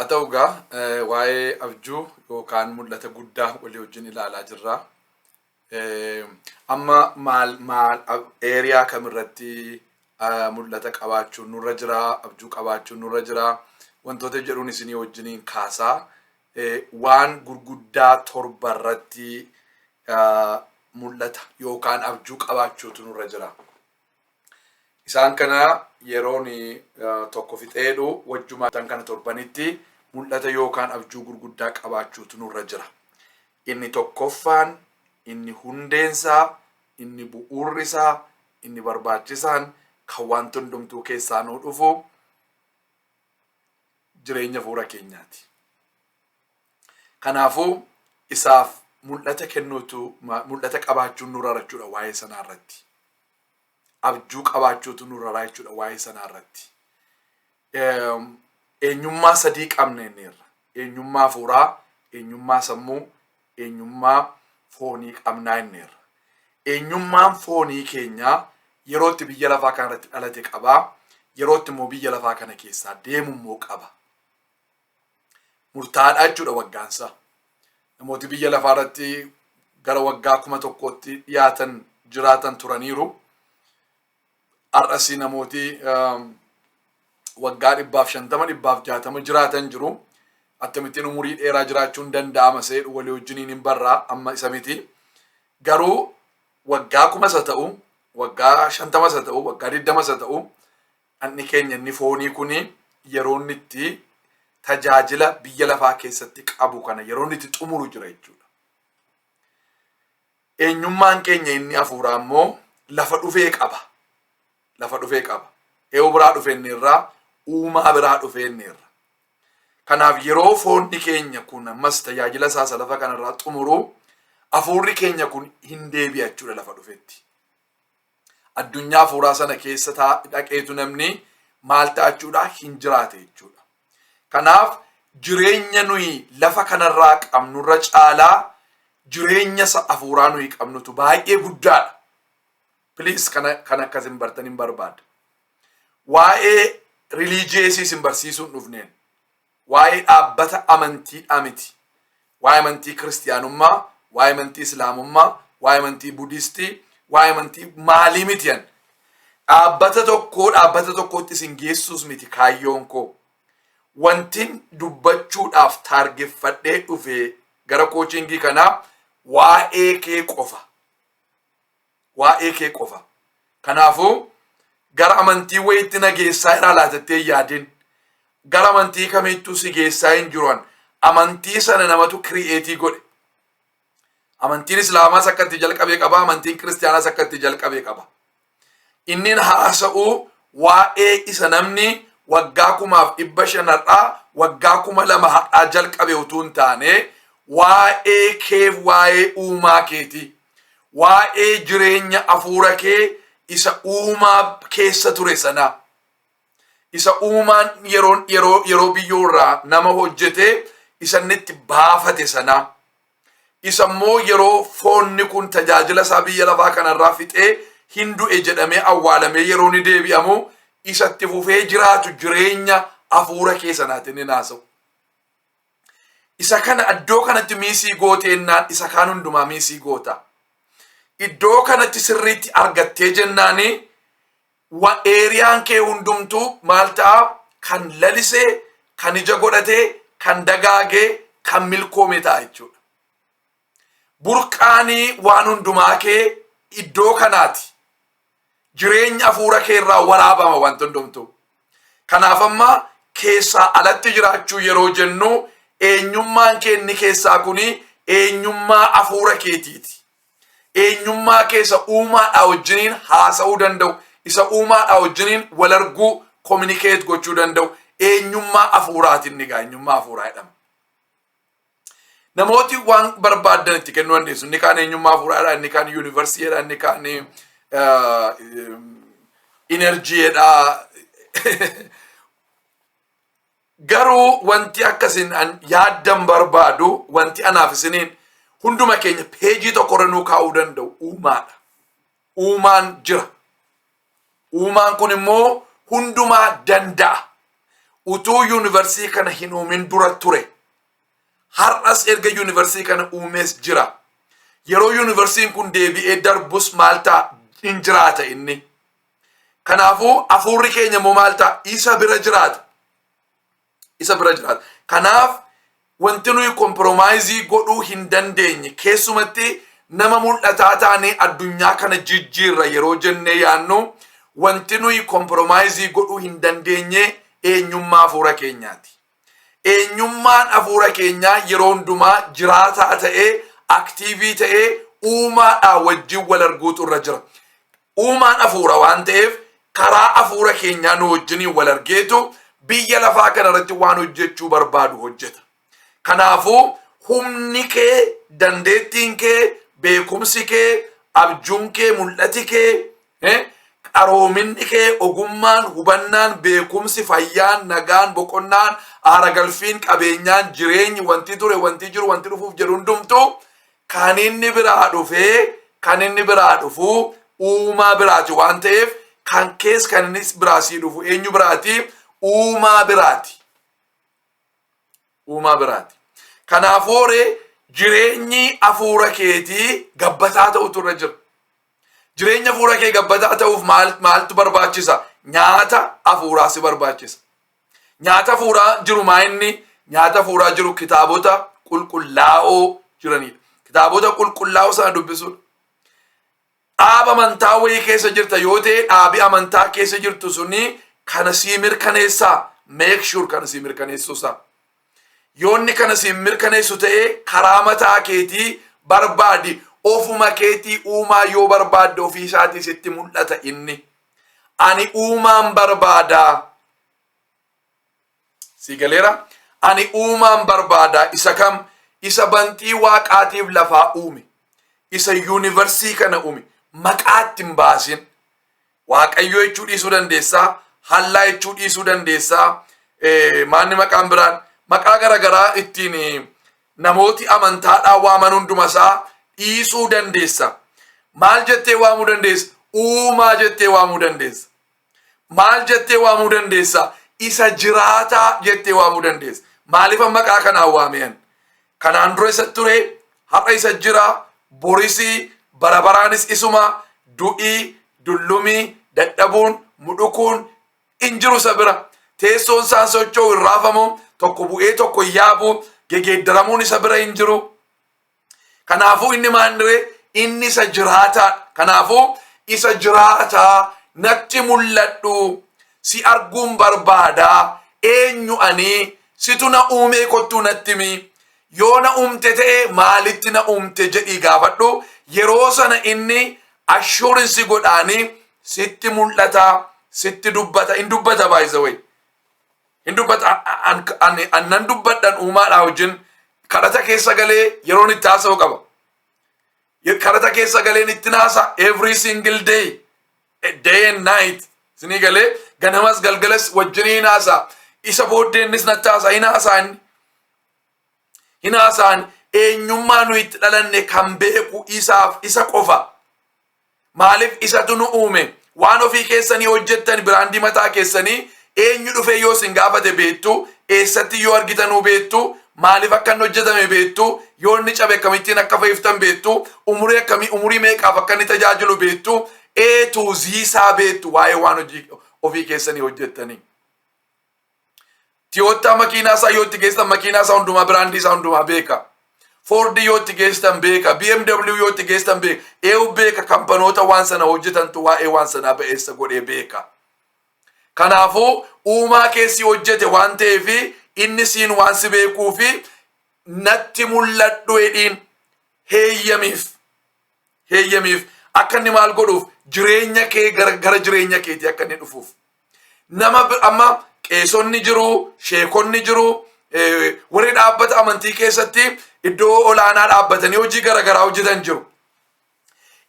Atauga waa'ee abjuu yookaan mul'ata guddaa walii wajjin ilaalaa jirra. Amma maal eeriyaa kamirratti mul'ata qabaachuun nurra jira, abjuu qabaachuun nurra jira. Wantoota jedhuun isinii wajjiniin kaasaa waan gurguddaa torba irratti mul'ata yookaan abjuu qabaachuutu nurra jira. Isaan kana yeroon tokko fixeedhu wajjumaa kana torbanitti mul'ata yookaan abjuu gurguddaa qabaachuutu nurra jira. Inni tokkoffaan, inni hundeensaa, inni bu'uurrisaa, inni barbaachisaan kan wanta hundumtuu keessaa nuu dhufu jireenya fuula keenyaati. Kanaafuu isaaf mul'ata kennuutu mul'ata qabaachuun nurra jechuudha waa'ee sanaa irratti. Abjuu qabaachuutu nurra jechuudha waa'ee sanaa irratti. Eenyummaa sadii qabna inneerra. Eenyummaa hafuuraa, eenyummaa sammuu, eenyummaa foonii qabnaa inneerra. Eenyummaan foonii keenyaa yerootti biyya lafaa kana irratti dhalate qabaa. Yerootti immoo biyya lafaa kana keessaa deemu immoo qaba. Murtaadhaa jechuudha waggaansaa. Namooti biyya lafaa irratti gara waggaa 1,000tti dhiyaatan jiraatan turaniiru. Har'as namooti waggaa 150, 160 jiraatan jiru. Akkamittiin umurii dheeraa jiraachuun danda'ama seedhu walii wajjiniin hin barraa amma isa miti. Garuu waggaa 1000 ta'u, waggaa 50 ta'u, waggaa 20 ta'u, anni keenya inni foonii kuni yeroo inni itti tajaajila biyya lafaa keessatti qabu kana yeroo inni itti xumuru jira jechuudha. Eenyummaan keenya inni hafuuraa immoo lafa dhufee qaba. Lafa dhufee qaba. Eewu biraa dhufeenneerraa, uumaa biraa dhufeenneerra. Kanaaf yeroo foonni keenya kun ammas tajaajila isaa lafa kanarraa xumuru, hafuurri keenya kun hin deebi'a jechuudha lafa dhufetti. Addunyaa hafuuraa sana keessa dhaqeetu namni maal ta'achuudha hin jiraate jechuudha. Kanaaf jireenya nuyi lafa kanarraa qabnurra caalaa jireenya hafuuraa nuyi qabnutu baay'ee guddaadha. Please kan akkasin bartan hin barbaada. Waa'ee religiyeesii sin barsiisuun dhufneen. Waa'ee dhaabbata amantiidhaa miti. Waa'ee amantii kiristiyaanummaa, waa'ee amantii islaamummaa, waa'ee amantii buddistii, waa'ee amantii maalii mitiyan. Dhaabbata tokkootti isin geessuus miti kaayyoon koo. Wantin dubbachuudhaaf taargeffadhee dhufe gara koochingii kanaa waa'ee kee qofa. Waa'ee kee qofa. Kanaafuu gara amantii wayiitti na geessaa irraa laatattee yaadin. Gara amantii kamittuu si geessaa hin jiruan. Amantii sana namatu kiri'eetii godhe. Amantiin islaamaas akka itti jalqabee qaba. Amantiin kiristiyaanaas akka itti jalqabee qaba. Inni haasa'u waa'ee isa namni waggaa 500 waggaa 2000 jalqabe utuu hin taane waa'ee keef waa'ee uumaa keeti. Waa'ee jireenya hafuura kee isa uumaa keessa ture sana. Isa uumaan yeroo biyyoorraa nama hojjete isa inni itti baafate sana. Isa immoo yeroo foonni kun tajaajila isaa biyya lafaa kanarraa fixee hin du'e jedhamee awwaalamee yeroo ni deebi'amu isatti fufee jiraatu jireenya hafuura keessanaatiin ni naasa'u. Isa kana iddoo kanatti miisii gooteennaan isa kaan hundumaa miisii goota. Iddoo kanatti sirriitti argattee jennaani eeriyaan kee hundumtuu maal ta'a? Kan lalisee, kan ija godhatee, kan dagaagee, kan milkoome ta'a jechuudha. Burqaanii waan hundumaa kee iddoo kanaati. Jireenya hafuura kee irraa waraabama wanta hundumtuu. Kanaaf amma keessaa alatti jiraachuu yeroo jennu eenyummaan kee inni keessaa kuni eenyummaa hafuura keetiiti. Eenyummaa keessa uumaadhaa wajjiniin haasa'uu danda'u. Isa uumaadhaa wajjiniin wal arguu communicate gochuu danda'u. Eenyummaa hafuuraatiin ni gaa eenyummaa hafuuraa jedhama. Namooti waan barbaadan itti kennuu dandeessu. Inni kaan eenyummaa hafuuraadha, inni kaan yuunivarsiitiidha, inni kaan enerjiidha. Garuu wanti akkasin yaaddan barbaadu wanti anaaf isiniin hunduma keenya peejii tokkorra nuu kaa'uu danda'u uumaadha. Uumaan jira. Uumaan kun immoo hundumaa danda'a. utuu yuunivarsiitii kana hin uumin dura ture. Har'as erga yuunivarsiitii kana uumees jira. Yeroo yuunivarsiitiin kun deebi'ee darbus maal ta'a hin jiraata inni. Kanaafuu hafuurri keenya immoo maal ta'a isa bira jiraata. Isa bira jiraata. Kanaaf wanti nuyi komproomaayizii godhuu hin dandeenye keessumatti nama mul'ataa taanee addunyaa kana jijjiirra yeroo jennee yaannu wanti nuyi komproomaayizii godhuu hin dandeenye eenyummaa hafuura keenyaati. Eenyummaan hafuura keenyaa yeroo hundumaa jiraataa ta'ee aktiivii ta'ee uumaadhaa wajjin wal arguutu irra jira. Uumaan hafuura waan ta'eef karaa hafuura keenyaa nu wajjiniin wal argeetu biyya lafaa kanarratti waan hojjechuu barbaadu hojjeta. Kanaafuu humni kee, dandeettiin kee, beekumsi kee, abjuun kee, mul'ati kee, qaroominni kee, ogummaan, hubannaan, beekumsi, fayyaan, nagaan, boqonnaan, aaragalfiin, qabeenyaan, jireenyi, wanti ture, wanti jiru, wanti dhufuuf jedhu hundumtu kan inni biraa dhufu uumaa biraati waan ta'eef kan kees kan innis biraasii dhufu eenyu biraati? Uumaa biraati. Uumaa biraati. Kanaafuu jireenyi hafuura keetii gabbataa ta'utu irra jira. Jireenya hafuura kee gabbataa ta'uuf maaltu barbaachisa? Nyaata hafuuraa si barbaachisa. Nyaata hafuuraa jiru maa inni? Nyaata hafuuraa jiru kitaabota qulqullaa'oo jiranidha. Kitaabota qulqullaa'oo sana dubbisuudha. Dhaaba amantaa wayii keessa jirta yoo ta'e dhaabi amantaa keessa jirtu suni kana sii mirkaneessaa. Make sure kana sii mirkaneessuusaa. Yoonni kana sii mirkaneessu ta'e karaa mataa keetii barbaadi. Ofuma keetii uumaa yoo barbaadde ofii isaatii sitti mul'ata inni. Ani uumaan barbaadaa. Si galeera? Ani uumaan barbaadaa. Isa kam? Isa bantii waaqaatiif lafaa uume. Isa yuunivarsiitii kana uume. Maqaatti hin baasin. Waaqayyo jechuu dhiisuu dandeessaa. Hallaa jechuu dhiisuu dandeessaa. Maanni maqaan biraan? Maqaa garagaraa ittiin namooti amantaadhaan waaman hundumasaa dhiisuu dandeessa. Maal jettee waamuu dandeessa? Uumaa jettee waamuu dandeessa. Maal jettee waamuu dandeessa? Isa jiraataa jettee waamuu dandeessa. Maaliif maqaa kanaan waameen? Kanaan dura isa ture, har'a isa jira, borisii, barabaraanis isuma, du'ii, dullumii, dadhabuun, mudhukuun hin jiru isa bira. Teessoon isaan socho'u hin raafamu, tokko bu'ee tokko yaabu, gegeeddaramuun isa bira hin jiru. Kanaafuu inni maandire inni isa jiraataa. Kanaafuu isa jiraataa natti mul'adhu si arguun barbaadaa eenyu ani situ na uumee kottuu natti himi. Yoo na uumte ta'e maalitti na uumte jedhii gaafadhu. Yeroo sana inni assurance godhaanii sitti mul'ata, sitti dubbata. In dubbata by the way. In dubbata annan dubbadhan uumaadhaa wajjin kadhata keessa galee yeroon itti haasa'u qaba. Kadhata keessa galeen itti naasa every single day. Day and night. Sinii galee ganamas galgalas wajjin naasa. Isa booddeennis natti haasa hin haasaan eenyummaa nu itti dhalanne kan beeku isaaf isa qofa. Maaliif isatu nu uume? Waan ofii keessanii hojjettan biraandii mataa keessanii eenyu dhufe yoo sin gaafate beektu, eessatti yoo argitanuu beektu, maaliif akka inni hojjetame beektu, yoo inni cabe akkamittiin akka fayyiftan beektu, umurii meeqaaf akka inni tajaajilu beektu, to z isaa beektu waa'ee waan ofii keessanii hojjettanii. Toyota makiinaa isaa yoo itti geessan makiinaa isaa hundumaa biraandii isaa hundumaa beeka. Ford yoo itti geessan beeka. BMW yoo itti geessan beeka. EU beeka kampanoota waan sana hojjetantu waa'ee waan sanaa ba'eessa godhee beeka. Kanaafuu uumaa keessi hojjete waan ta'eef inni siin waan si beekuu fi natti mul'adhu jedhiin heeyyamiif akka inni maal godhuuf jireenya kee gara jireenya keetii akka inni dhufuuf. Nama amma qeesonni jiru, sheekonni jiru, warri dhaabbata amantii keessatti iddoo olaanaa dhaabbatanii hojii garagaraa hojjetan jiru.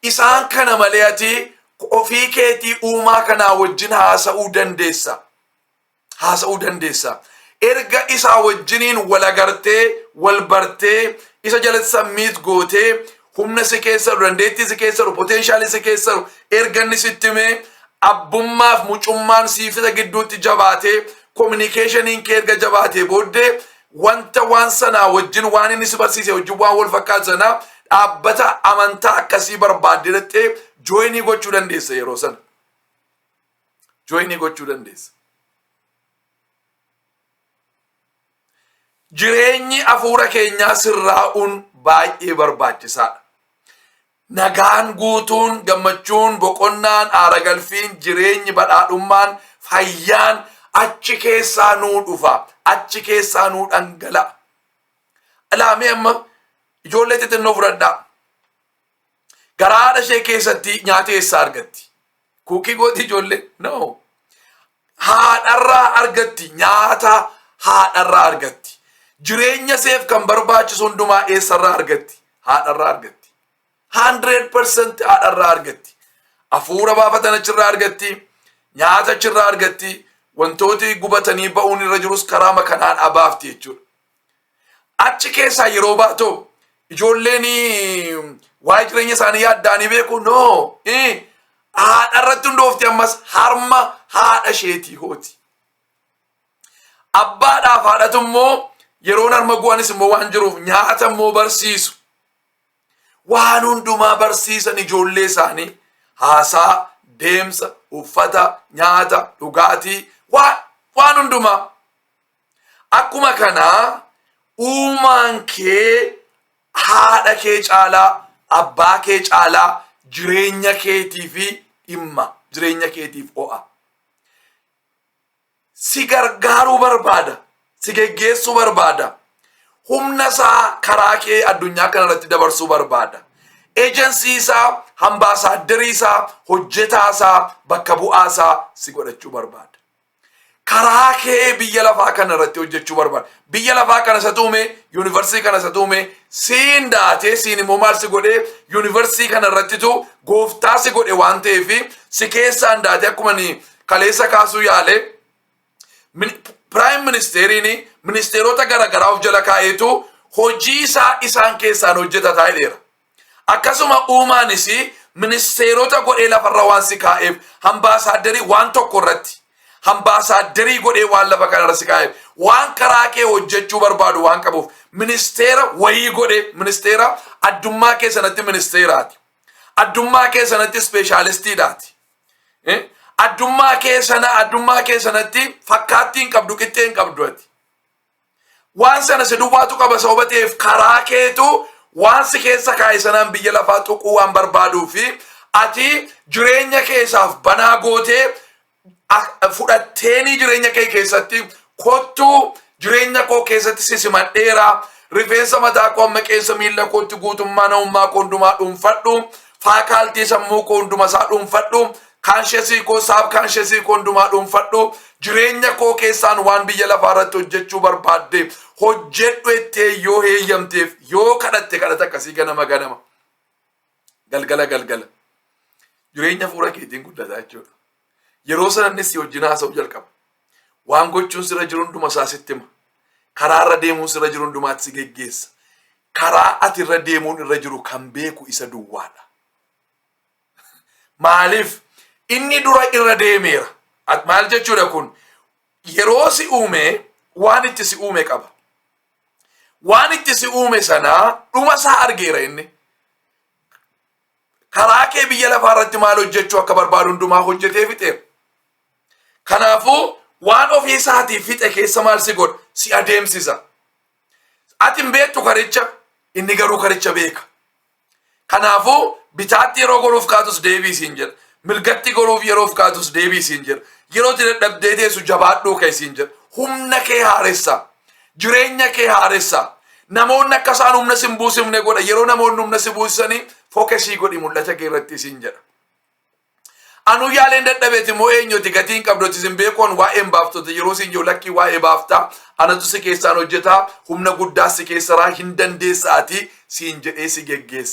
Isaan kana malee ati ofii keetii uumaa kanaa wajjin haasa'uu dandeessa. Erga isaa wajjiniin wal agartee, wal bartee, isa jalatti sammiit gootee, humna si keessa jiru, dandeettii si keessa jiru, potenshaali si keessa jiru, erga inni sitti himee abbummaaf mucummaan siifisa gidduutti jabaatee communicationin kee erga jabaatee booddee wanta waan sanaa wajjin waan inni si barsiise wajjin waan wal fakkaatu sanaa dhaabbata amantaa akkasii barbaadde jettee joinii gochuu dandeessa. Yeroo sana joinii gochuu dandeessa. Jireenyi hafuura keenyaa sirraa'uun baay'ee barbaachisaadha. Nagaan guutuun, gammachuun, boqonnaan, aara galfiin, jireenyi badhaadhummaan, fayyaan achi keessaa nuu dhufa, achi keessaa nuu dhangala'a. Alaamee amma ijoollee xixinnoo fudhadhaa. Garaa haadha ishee keessatti nyaata eessaa argatti? Kuukii gooti ijoollee? No. Haadharraa argatti, nyaata haadharraa argatti. Jireenya seef kan barbaachisu hundumaa eessarraa argatti? Haadharraa argatti. 100% haadharraa argatti. Hafuura baafatan achirraa argatti. Nyaata achirraa argatti. Wantooti gubatanii ba'uun irra jirus karaa makanaan abaafti jechuudha. Achi keessaa yeroo baatu ijoolleen waa'ee jireenya isaanii yaaddaanii beeku? No. Haadharratti hundoofti ammas harma haadha isheetii hooti. Abbaadhaaf haadhatu immoo yeroon harma gu'anis immoo waan jiruuf nyaata immoo barsiisu. Waan hundumaa barsiisan ijoollee isaanii haasaa, deemsa, uffata, nyaata, dhugaatii, waan hundumaa. Akkuma kanaa uumaan kee haadha kee caalaa, abbaa kee caalaa jireenya keetiif dhimma, jireenya keetiif o'a. Si gargaaruu barbaada, si geggeessuu barbaada. Humna isaa karaa kee addunyaa kanarratti dabarsuu barbaada. Eejensii isaa, ambaasaaddarii isaa, hojjetaa isaa, bakka bu'aa isaa si godhachuu barbaada. Karaa kee biyya lafaa kanarratti hojjechuu barbaada. Biyya lafaa kana isa tuume, yuunivarsiitii kana isa tuume, siin daatee siin immoo maal si godhee yuunivarsiitii kanarrattitu gooftaa si godhe waan ta'eef si keessaan daatee akkuma kaleessa kaasuu yaale Prime Ministeriin ministeerota garagaraa of jala kaa'eetu hojii isaa isaan keessaan hojjetataa jedheera. Akkasuma uumaanis ministeerota godhee lafarra waan si kaa'eef ambaasaaddarii waan tokko irratti ambaasaaddarii godhee waan lafa kanarra si kaa'eef waan karaa kee hojjechuu barbaadu waan qabuuf ministeera wayii godhee ministeera addummaa keessanatti ministeeraati. Addummaa keessanatti speeshaalistiidhaati. Addummaa keessanatti fakkaattiin qabdu qixxeen qabdu ati. Waan sana si duwwaatu qaba sababa ta'eef karaa keetu waan si keessa kaa'e sanaan biyya lafaa tuquu waan barbaaduu fi ati jireenya keessaaf banaa gootee fudhatteeni jireenya kee keessatti kottuu jireenya koo keessatti sisimadheera. Rifeensa mataa koo amma keessa miila kootti guutummaa namummaa koo hundumaa dhuunfadhu. Faakaaltii sammuu koo hunduma isaa dhuunfadhu. Kaansheesii koo saab kaansheesii koo hundumaa dhuunfadhu. Jireenya koo keessaan waan biyya lafaa irratti hojjechuu barbaadde hojjedhu ettee yoo heeyyamteef yoo kadhatte kadhata akkasii ganama galgala jireenya fuula keetiin guddataa jechuudha. Yeroo sanannis si wajjin haasa'u jalqaba. Waan gochuun sirra jiru hunduma isaa sitti hima. Karaa irra deemuun sirra jiru hundumaatti si geggeessa. Karaa ati irra deemuun irra jiru kan beeku isa duwwaadha. Maaliif inni dura irra deemeera. Maal jechuudha kun? Yeroo si uume waan itti si uume qaba. Waan itti si uume sanaa dhuma isaa argeera inni. Karaa kee biyya lafaa irratti maal hojjechuu akka barbaadu hundumaa hojjetee fixeera. Kanaafuu waan ofii isaatii fixe keessa maal si godha? Si adeemsisa. Ati hin beektu karicha, inni garuu karicha beeka. Kanaafuu bitaatti yeroo goruuf kaatus deebii siin jedha. Mirgatti goruuf yeroof kaatus deebii siin jedha. Yeroo dadhabdee teessu jabaadhuu kee siin jedha. Humna kee haaressa. Jireenya kee haaressa. Namoonni akka isaan humna sin buusifne godha. Yeroo namoonni humna si buusisanii fookasii godhi mul'ata kee irratti siin jedha. Anu yaaleen dadhabeeti moo eenyuti gatiin qabdooti sin beekoon waa'een baaftota yeroo sin jiru lakkii waa'ee baaftaa anatu si keessaan hojjetaa humna guddaa si keessaraa hin dandeessaati siin jedhee si geggeessa.